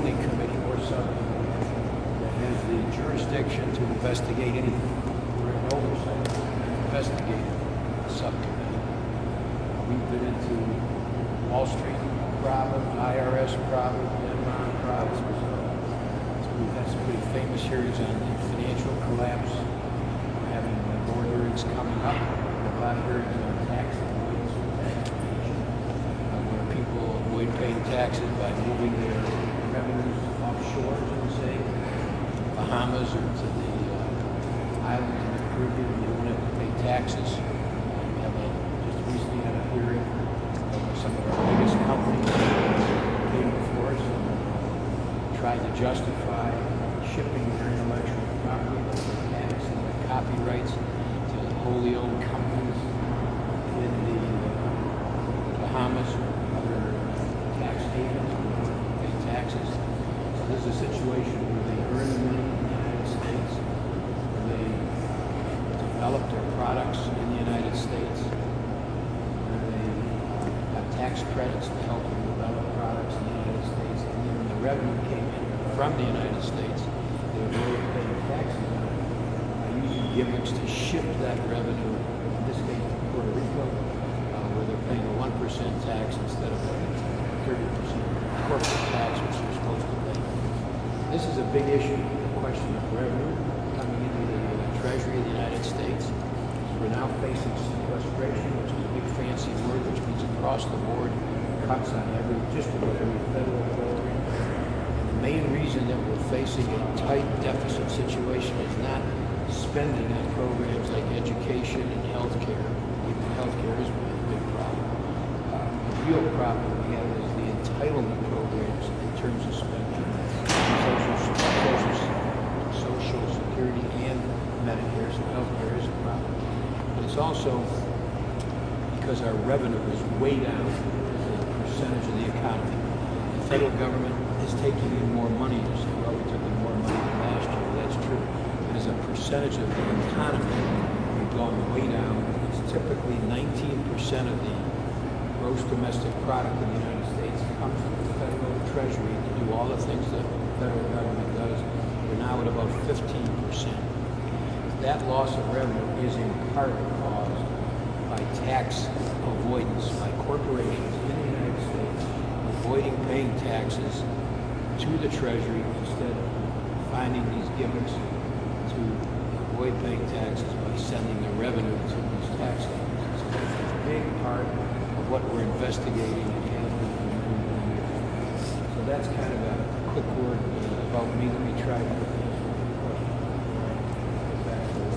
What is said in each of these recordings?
only committee or subcommittee that has the jurisdiction to investigate anything. We're an oversight, investigative subcommittee. We've been into Wall Street problem, IRS problem, Enron problem. So we've had some pretty famous hearings on the financial collapse. We're having board hearings coming up. A lot of hearings on tax avoidance and tax evasion, where people avoid paying taxes by moving their revenues offshore, so to say, Bahamas or to the islands in the Caribbean. They don't have to pay taxes. We have just recently had a hearing where some of our biggest companies came before us and tried to justify shipping their intellectual property, like the patents and the copyrights, to wholly owned companies in the Bahamas or other tax havens where they don't pay taxes. So this is a situation where they earn the money in the United States, where they develop their products in the United States, where they have tax credits to help them develop products in the United States, and then when the revenue came in from the United States, they avoid paying taxes on it by using gimmicks to ship that revenue, in this case to Puerto Rico, where they're paying a 1% tax instead of a 30% corporate tax, which they're supposed to pay. This is a big issue, the question of revenue coming into the Treasury of the United States. We're now facing sequestration, which is a big fancy word, which means across the board cuts on just about every federal program. And the main reason that we're facing a tight deficit situation is not spending on programs like education and healthcare. Even healthcare is a big problem. The real problem we have is the entitlement programs in terms of spending. Social Security and Medicare, so healthcare is a problem. But it's also because our revenue is way down as a percentage of the economy. The federal government is taking in more money. You say, well, we took in more money than last year. That's true. But as a percentage of the economy, we've gone way down. It's typically 19% of the gross domestic product in the United States comes from the federal treasury to do all the things that the federal government does. We're now at about 15%. That loss of revenue is in part caused by tax avoidance by corporations in the United States avoiding paying taxes to the Treasury instead of finding these gimmicks to avoid paying taxes by sending the revenue to these tax havens. So that's a big part of what we're investigating and handling in the new year. So that's kind of a quick word about me. Let me try to answer the question. Get back to it.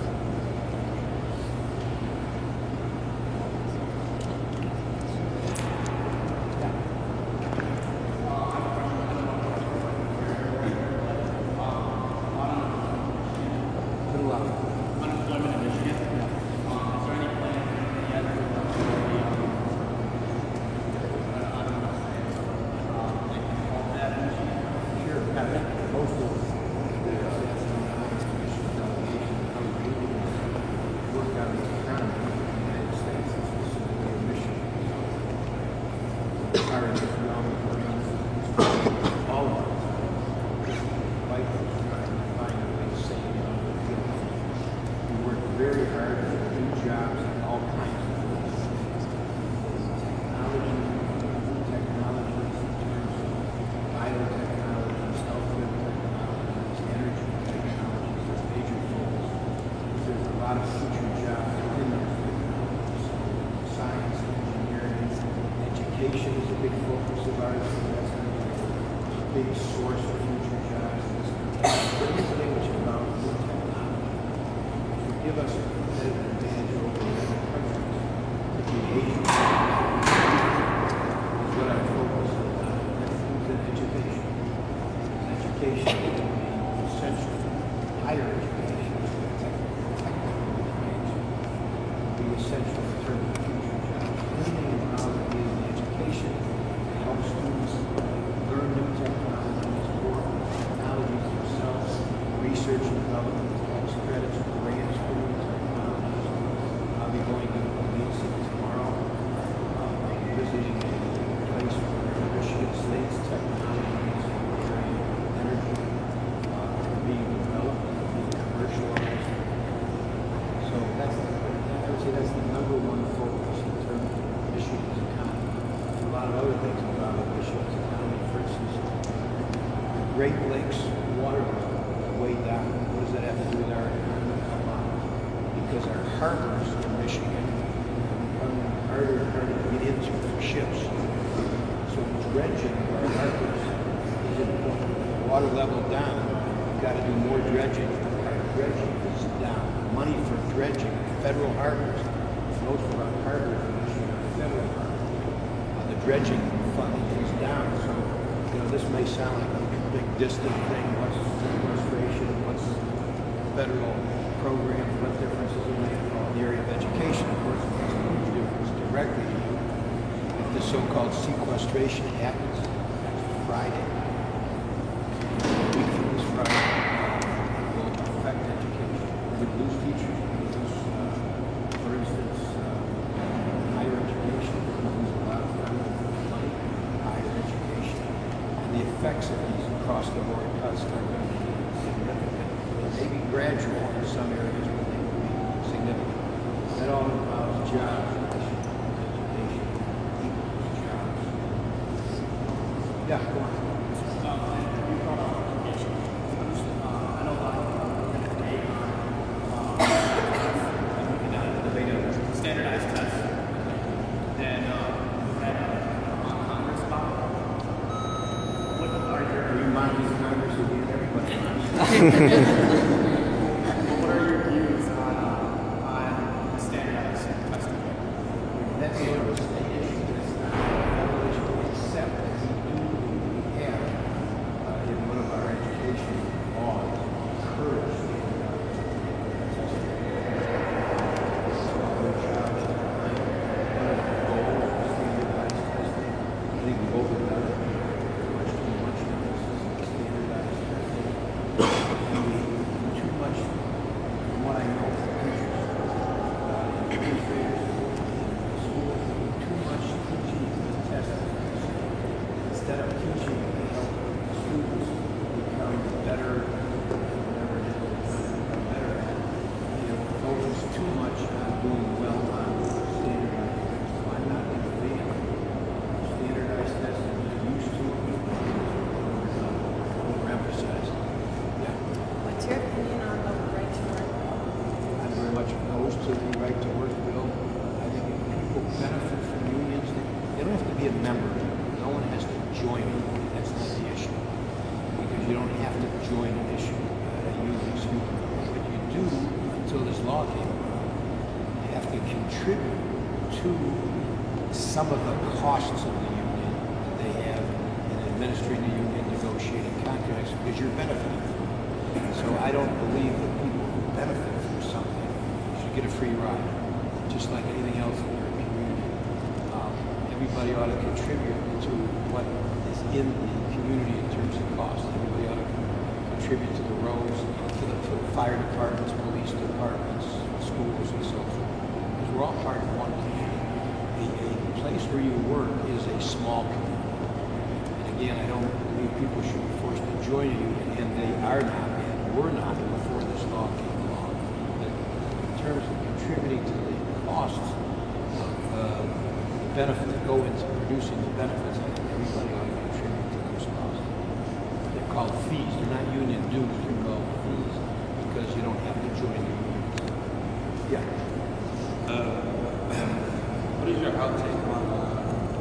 Unemployment in Michigan. Is there any plan yet Sure. Most of the Commission delegation work on the economy in the United States, and specifically in Michigan. Our all of us, white folks, trying to find a way to save it on the field. We work very hard to do jobs in all kinds of fields. Technology in terms of biotechnologies, healthcare technologies, energy technologies, are major fields. There's a lot of future jobs within those fields. Science, engineering, education is a big focus of ours. So that's going to be a big source of future jobs in this country. Everything which involves new technology to give us a competitive advantage over other countries. To be Asian is what our focus is on. That includes education. Education will be essential. Higher education, technical education, will be essential in terms of future jobs. Anything involved in education to help students learn new technologies or technologies themselves, research and development, tax credits, grants for new technologies. I'll be going to Malaysia tomorrow, visiting a place where Michigan State's technologies are very Great Lakes water level is way down. What does that have to do with our economy? Come on. Because our harbors in Michigan are harder and harder to get into for ships. So dredging of our harbors is important. Water level down, you've got to do more dredging. Our dredging is down. Money for dredging, federal harbors, most of our harbors in Michigan are federal harbors. The dredging funding is down. So, this may sound like a big distant thing. What's sequestration? What's federal programs? What difference does it make in the area of education? Of course, it makes a huge difference directly to you. If the so-called sequestration happens next Friday, a week from this Friday, it will affect education. We lose teachers. We lose, for instance, higher education. We lose a lot of money in higher education. The effects of these across-the-board cuts are going to be significant. They may be gradual in some areas, but they will be significant. That all involves jobs, education, people's jobs. Yeah, go on. Standardized tests. Then Congress about what are Are you mocking Congress again? Everybody. what are your views on the standardized testing? That's sort of a state issue. It's not a federal issue, except that we have, in one of our education laws, encouraged instead of teaching to help students become better, whatever it is become better at, focus too much on doing well on standardized tests. So I'm not in favor of standardized testing. We're used to it, overemphasized. Yeah. What's your opinion on the right to work? I'm very much opposed to the right to work bill. I think if people benefit from unions, they don't have to be a member. No one has to join it. That's not the issue. Because you don't have to join an issue, a union, excuse me. But you do, until this law came around, you have to contribute to some of the costs of the union that they have in administering the union, negotiating contracts, because you're benefiting from it. So I don't believe that people who benefit from something should get a free ride, just like anything else in your community. Everybody ought to contribute to what is in the community in terms of cost. Everybody ought to contribute to the roads, to the fire departments, police departments, schools, and so forth. Because we're all part of one community. A place where you work is a small community. And again, I don't believe people should be forced to join a union, and they are not, and were not before this law came along. But in terms of contributing to the costs of benefits that go into producing the benefits, I think everybody ought to contribute to those costs. They're called fees. They're not union dues. They're called fees because you don't have to join the unions. Yeah. What is your outtake on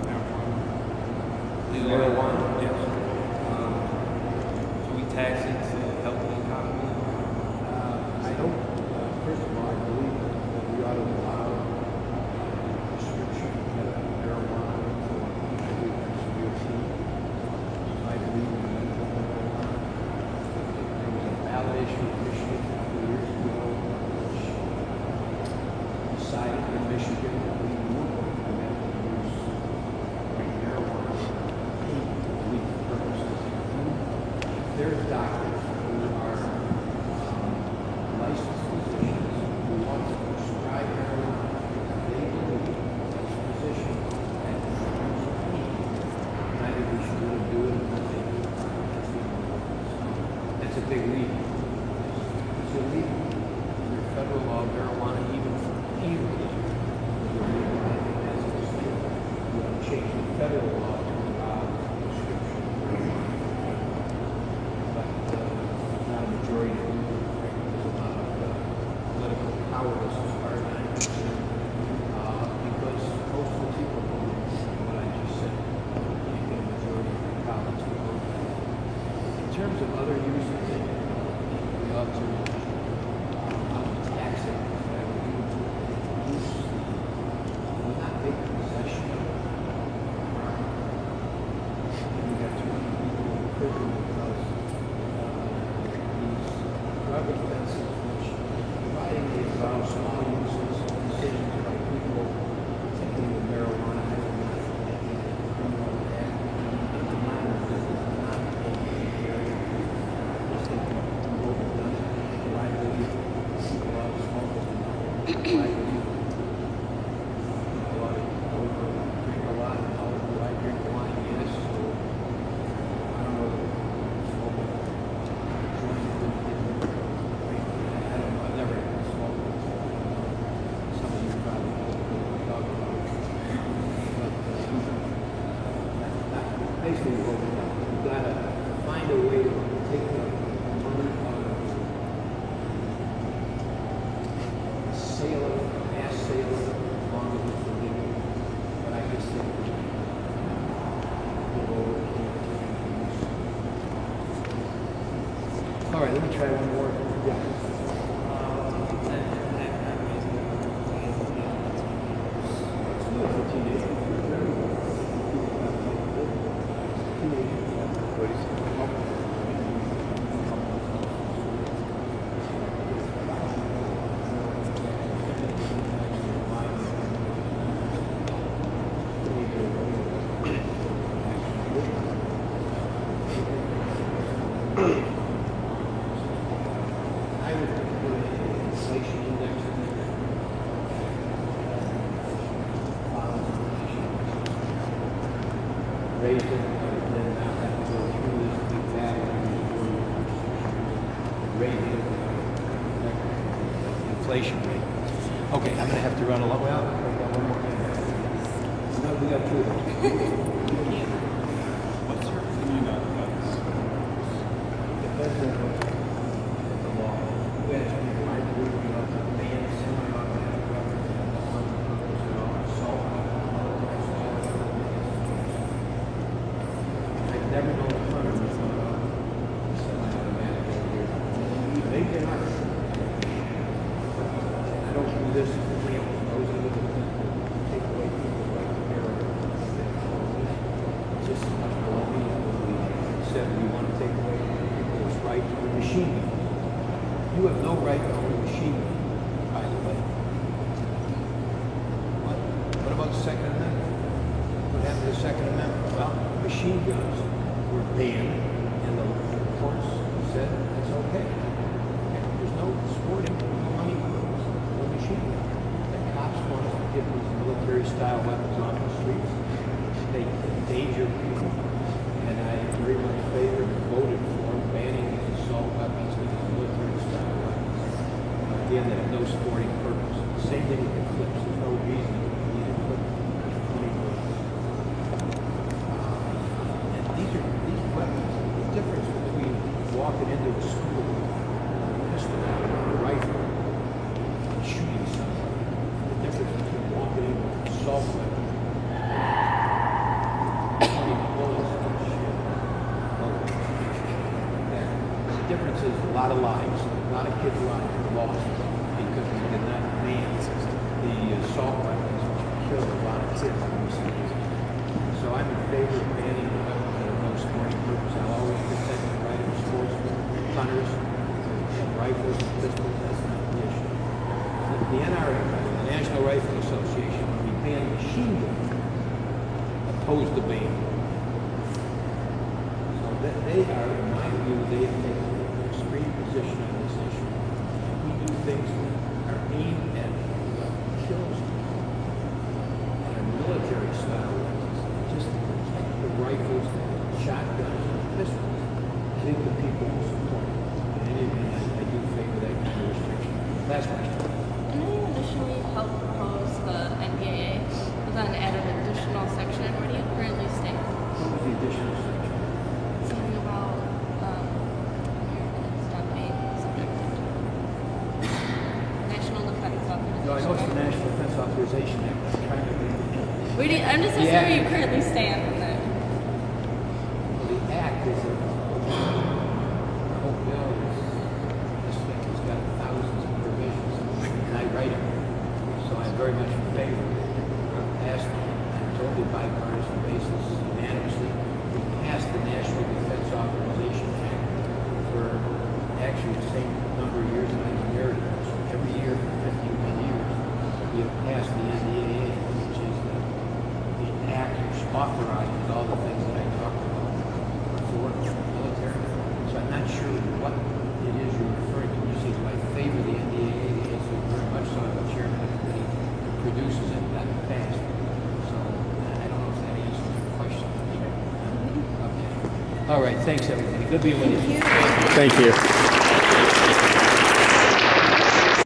marijuana? Marijuana? Yes. Do we tax it to help the economy? I don't, first of all, I believe that we ought to allow restriction of marijuana for severe tea. I believe in medical marijuana. There was a ballot issue in Michigan a couple of years ago which decided in Michigan that we would permit the use of marijuana for pain relief purposes. There's doctors who are licensed physicians who want to prescribe marijuana because they believe as physicians that it reduces pain. And I think we should really do it and not make it a crime. That's a big leap. It's illegal under federal law, marijuana, even for pain relief, is illegal. I think that's a mistake. We want to change the federal law to allow prescription marijuana. terms of other uses, we ought to tax it. Use, not take possession of it. We got too many people in prison because these drug offenses, which providing they involve small uses, decisions by people, particularly with marijuana, I would not criminal act. The minor business is not a area. Just think what we've done. Why do we go out smoking? Why do we go out drink a lot? How do I drink wine? Yes. So I don't know. Smoking. I don't know. I've never smoked. Some of you probably talk about it. But basically what we've done, we've got to find a way to take the money out of sale of, mass sale of, as long as it's illegal. But I just think we'll go over it. All right, let me try one more. Yeah. Let's do it for teenagers. I would put an inflation index in there. Raise it, and then not have to go through this big battle. Raise it, inflation rate. Okay, I'm gonna have to run a lot. Well, we got one more. No, we got two of those. What's your opinion on guns? Depends on what the law. You ask me, I believe we ought to ban semi-automatic weapons and one-purpose and all assault weapons. I've never known a hunter with semi-automatic over here. They can hunt. I don't do this as a real those are the things that take away people's right to bear arms. Just as much baloney as when we said we want to take away people's right to a machine gun. You have no right to own a machine gun, by the way. What about the Second Amendment? What happened to the Second Amendment? Well, machine guns were banned, and the courts said that's okay. There's no sporting, no money, no machine gun. The cops want us to get these military-style weapons off the streets. They endanger people, and I very much favor and voted for banning these assault weapons and these military-style weapons. Again, they have no sporting purpose. Same thing with the clips. There's no reason you need a clip. And these weapons, the difference between walking into a school with a pistol or a rifle and shooting somebody, the difference between walking in with an assault weapon, shooting bullets and shit. The difference is a lot of lives, a lot of kids' lives are lost because we did not ban the assault weapons, which killed a lot of kids in recent years. So I'm in favor of banning the weapons that have no sporting purpose. I'll always protect the right of sportsmen, hunters, and rifles and pistols. That's not the issue. The NRA, the National Rifle Association, when we banned machine guns, opposed the ban. So they are, in my view, they have taken an extreme position on this issue. We do things that are aimed at what kills people. And our military-style weapons, just to protect the rifles, shotguns, and pistols. I think the people will support it. In any event, I do favor that kind of restriction. Last question. I know you initially helped propose the NDAA, but then added an additional section. Where do you currently stand? What was the additional section? Something about Americans not being subjected to National Defense Authorization. No, I know it's the National Defense Authorization Act. I'm trying to read it. I'm just asking where you currently stand in that. Well, the act is a All right, thanks, everybody. Good being with you. Thank you. Thank you.